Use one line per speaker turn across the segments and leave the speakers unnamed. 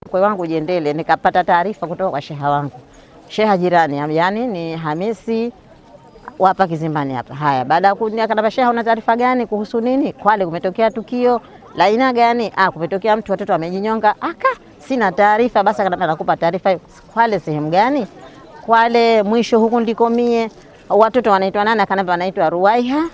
Kwa wangu Jendele nikapata taarifa kutoka kwa sheha wangu. Sheha jirani, yani ni Hamisi hapa Kizimbani hapa. Haya, baada ya kuniambia sheha, una taarifa gani kuhusu nini? Kwale kumetokea tukio la aina gani? Kumetokea mtu watoto wamejinyonga. Sina taarifa. Basi akaniambia nakupa taarifa. Kwale sehemu gani? Kwale mwisho huku ndiko mie. Watoto wanaitwa nani? Akaniambia wanaitwa Ruwaiha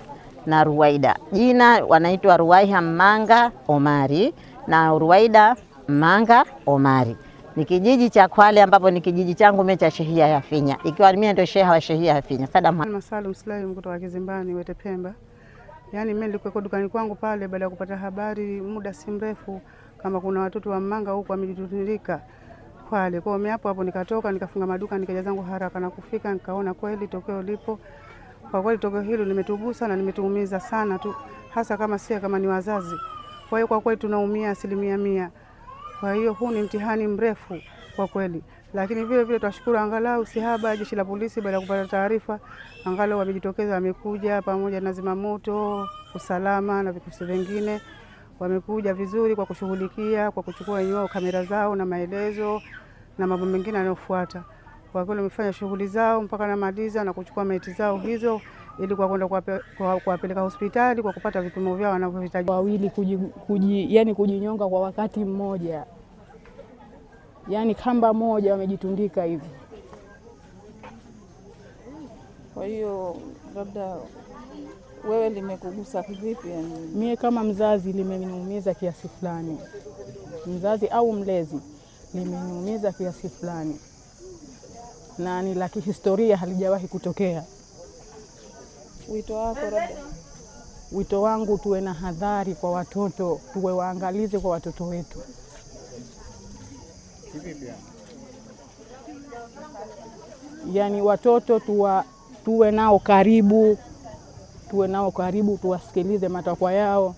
na Ruwaida. Jina wanaitwa Ruwaiha Manga Omari na Ruwaida Manga Omari. Ni kijiji cha Kwale ambapo ni kijiji changu mimi cha Shehia ya Finya. Ikiwa mimi ndio sheha wa Shehia ya Finya.
Salum Sulaim kutoka Kizimbani Wete Pemba. Yaani mimi nilikuwa dukani kwangu pale baada ya kupata habari muda si mrefu kama kuna watoto wa Manga huko wamejitundika Kwale. Kwa hiyo hapo nikatoka nikafunga maduka nikaja zangu haraka na kufika nikaona kweli tokeo lipo. Kwa kweli tokeo hilo limetugusa na limetuumiza sana tu, hasa kama ni wazazi. Kwa hiyo kwa kweli tunaumia 100%. Kwa hiyo huu ni mtihani mrefu kwa kweli. Lakini vile vile tunashukuru angalau Sihaba jeshi la polisi baada ya kupata taarifa angalau wamejitokeza, wamekuja pamoja na zimamoto, usalama na vikosi vingine. Wamekuja vizuri kwa kushughulikia, kwa kuchukua hiyo kamera zao na maelezo na mambo mengine yanayofuata. Kwa kweli wamefanya shughuli zao mpaka na maliza na kuchukua maiti zao hizo ili kwa kwenda kuwapeleka hospitali kwa kupata vipimo vyao wanavyohitaji.
Wawili yani kujinyonga kwa wakati mmoja. Yani kamba moja wamejitundika hivi.
Kwa hiyo labda wewe limekugusa vipi yani?
Mie kama mzazi limeniumiza kiasi fulani. Mzazi au mlezi limeniumiza kiasi fulani. Na ni la kihistoria halijawahi kutokea.
Wito wako labda?
Wito wangu tuwe na hadhari kwa watoto, tuwe waangalizi kwa watoto wetu. Yani watoto tuwe nao karibu, tuwasikilize matakwa yao.